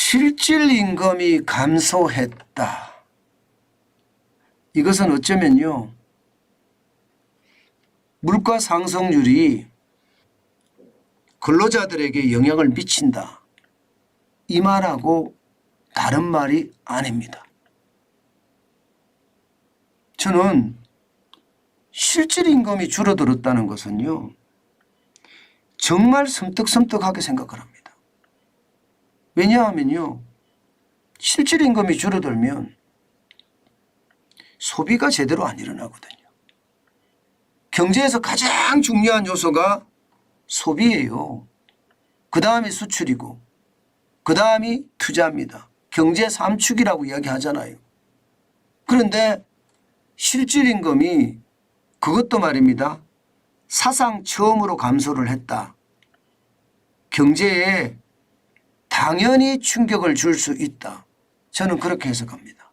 실질 임금이 감소했다. 이것은 어쩌면요, 물가 상승률이 근로자들에게 영향을 미친다, 이 말하고 다른 말이 아닙니다. 저는 실질 임금이 줄어들었다는 것은요, 정말 섬뜩섬뜩하게 생각을 합니다. 왜냐하면요, 실질 임금이 줄어들면 소비가 제대로 안 일어나거든요. 경제에서 가장 중요한 요소가 소비예요. 그 다음이 수출이고 그 다음이 투자입니다. 경제 3축이라고 이야기하잖아요. 그런데 실질 임금이 그것도 말입니다, 사상 처음으로 감소를 했다. 경제에 당연히 충격을 줄 수 있다. 저는 그렇게 해석합니다.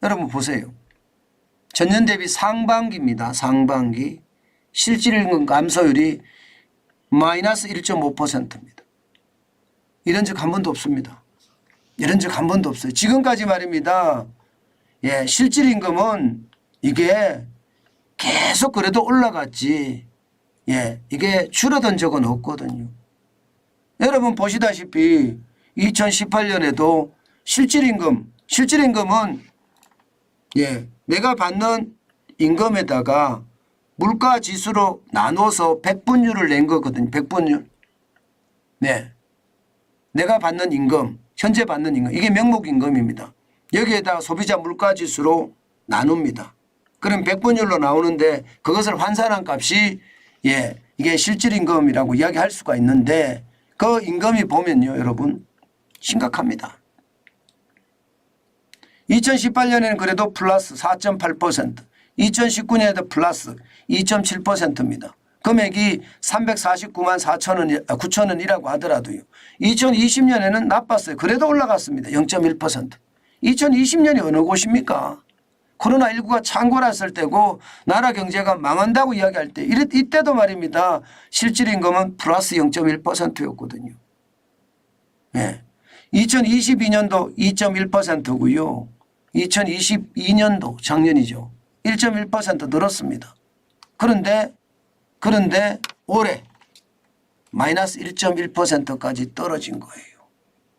여러분 보세요. 전년 대비 상반기입니다. 상반기 실질임금 감소율이 마이너스 1.5%입니다. 이런 적 한 번도 없습니다. 이런 적 한 번도 없어요. 지금까지 말입니다. 실질임금은 이게 계속 그래도 올라갔지, 이게 줄어든 적은 없거든요. 여러분 보시다시피 2018년에도 실질임금은 내가 받는 임금에다가 물가 지수로 나눠서 백분율을 낸 거거든요. 백분율. 내가 받는 임금, 현재 받는 임금, 이게 명목임금입니다. 여기에다가 소비자 물가 지수로 나눕니다. 그럼 백분율로 나오는데 그것을 환산한 값이 이게 실질임금이라고 이야기할 수가 있는데, 그 임금이 보면요, 여러분 심각합니다. 2018년에는 그래도 플러스 4.8%, 2019년에도 플러스 2.7%입니다. 금액이 349만 9천원이라고 하더라도요, 2020년에는 나빴어요. 그래도 올라갔습니다. 0.1%. 2020년이 어느 곳입니까? 코로나19가 창궐했을 때고 나라 경제가 망한다고 이야기할 때, 이때도 말입니다, 실질임금은 플러스 0.1%였거든요. 2022년도 2.1%고요. 2022년도 작년이죠. 1.1% 늘었습니다. 그런데 올해 마이너스 1.1%까지 떨어진 거예요.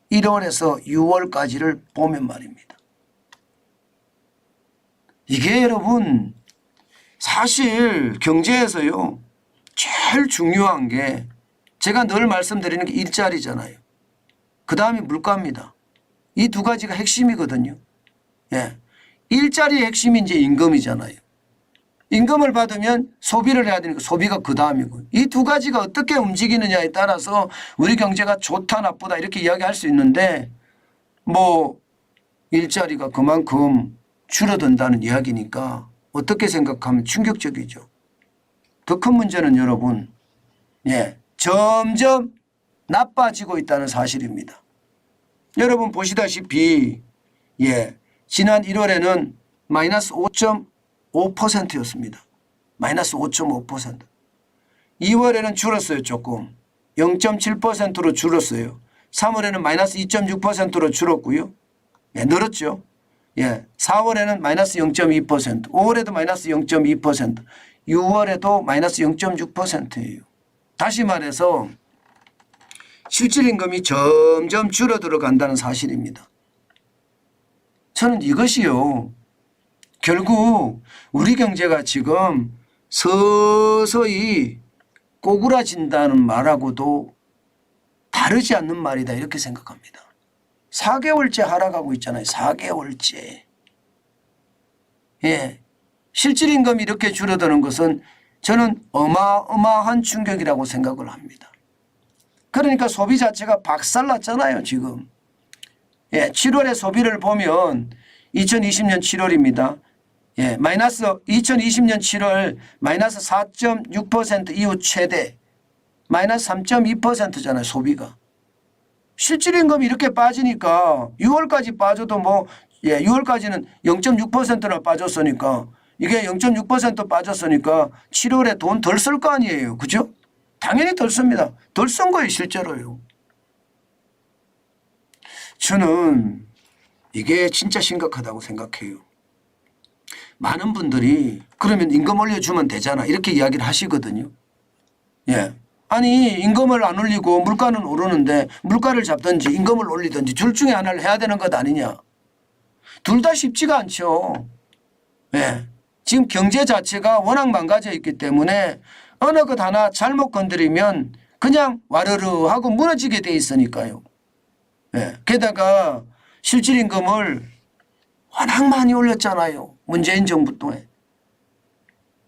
1월에서 6월까지를 보면 말입니다. 이게 여러분 사실 경제에서요, 제일 중요한 게 제가 늘 말씀드리는 게 일자리잖아요. 그 다음이 물가입니다. 이 두 가지가 핵심이거든요. 일자리의 핵심이 이제 임금이잖아요. 임금을 받으면 소비를 해야 되니까 소비가 그 다음이고, 이 두 가지가 어떻게 움직이느냐에 따라서 우리 경제가 좋다 나쁘다 이렇게 이야기할 수 있는데, 뭐 일자리가 그만큼 줄어든다는 이야기니까 어떻게 생각하면 충격적이죠. 더 큰 문제는 여러분, 점점 나빠지고 있다는 사실입니다. 여러분 보시다시피 지난 1월에는 마이너스 5.5%였습니다. 마이너스 5.5%. 2월에는 줄었어요. 조금 0.7%로 줄었어요. 3월에는 마이너스 2.6%로 줄었고요. 늘었죠. 4월에는 마이너스 0.2%, 5월에도 마이너스 0.2%, 6월에도 마이너스 0.6%예요. 다시 말해서 실질임금이 점점 줄어들어 간다는 사실입니다. 저는 이것이요, 결국 우리 경제가 지금 서서히 꼬꾸라진다는 말하고도 다르지 않는 말이다, 이렇게 생각합니다. 4개월째 하락하고 있잖아요. 4개월째. 실질임금이 이렇게 줄어드는 것은 저는 어마어마한 충격이라고 생각을 합니다. 그러니까 소비 자체가 박살났잖아요, 지금. 7월의 소비를 보면 2020년 7월입니다. 마이너스 2020년 7월 마이너스 4.6% 이후 최대, 마이너스 3.2%잖아요, 소비가. 실질임금이 이렇게 빠지니까 6월까지 빠져도 6월까지는 0.6%나 빠졌으니까, 이게 0.6% 빠졌으니까 7월에 돈 덜 쓸 거 아니에요. 그죠? 당연히 덜 씁니다. 덜 쓴 거예요, 실제로요. 저는 이게 진짜 심각하다고 생각해요. 많은 분들이 그러면 임금 올려주면 되잖아 이렇게 이야기를 하시거든요. 예. 아니 임금을 안 올리고 물가는 오르는데 물가를 잡든지 임금을 올리든지 둘 중에 하나를 해야 되는 것 아니냐. 둘 다 쉽지가 않죠. 예. 지금 경제 자체가 워낙 망가져 있기 때문에 어느 것 하나 잘못 건드리면 그냥 와르르 하고 무너지게 돼 있으니까요. 예. 게다가 실질임금을 워낙 많이 올렸잖아요. 문재인 정부 동안.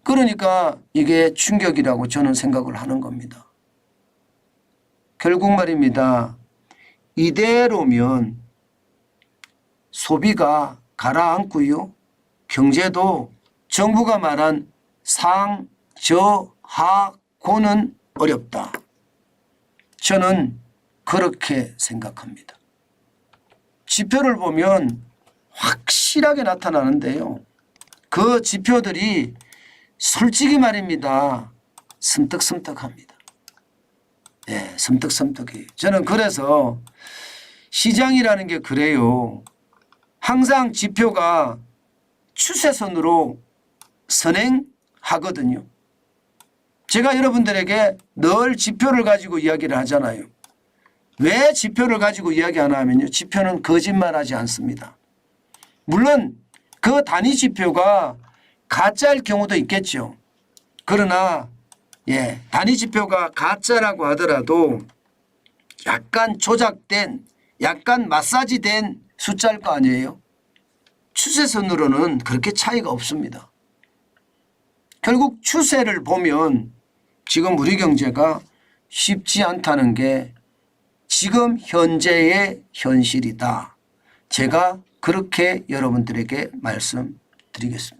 그러니까 이게 충격이라고 저는 생각을 하는 겁니다. 결국 말입니다. 이대로면 소비가 가라앉고요. 경제도 정부가 말한 상저하고는 어렵다. 저는 그렇게 생각합니다. 지표를 보면 확실하게 나타나는데요. 그 지표들이 솔직히 말입니다. 섬뜩섬뜩합니다. 예, 섬뜩섬뜩해요. 저는 그래서 시장이라는 게 그래요. 항상 지표가 추세선으로 선행하거든요. 제가 여러분들에게 늘 지표를 가지고 이야기를 하잖아요. 왜 지표를 가지고 이야기하나 하면요. 지표는 거짓말하지 않습니다. 물론 그 단위 지표가 가짜일 경우도 있겠죠. 그러나 예, 단위 지표가 가짜라고 하더라도 약간 조작된 약간 마사지된 숫자일 거 아니에요. 추세선으로는 그렇게 차이가 없습니다. 결국 추세를 보면 지금 우리 경제가 쉽지 않다는 게 지금 현재의 현실이다. 제가 그렇게 여러분들에게 말씀드리겠습니다.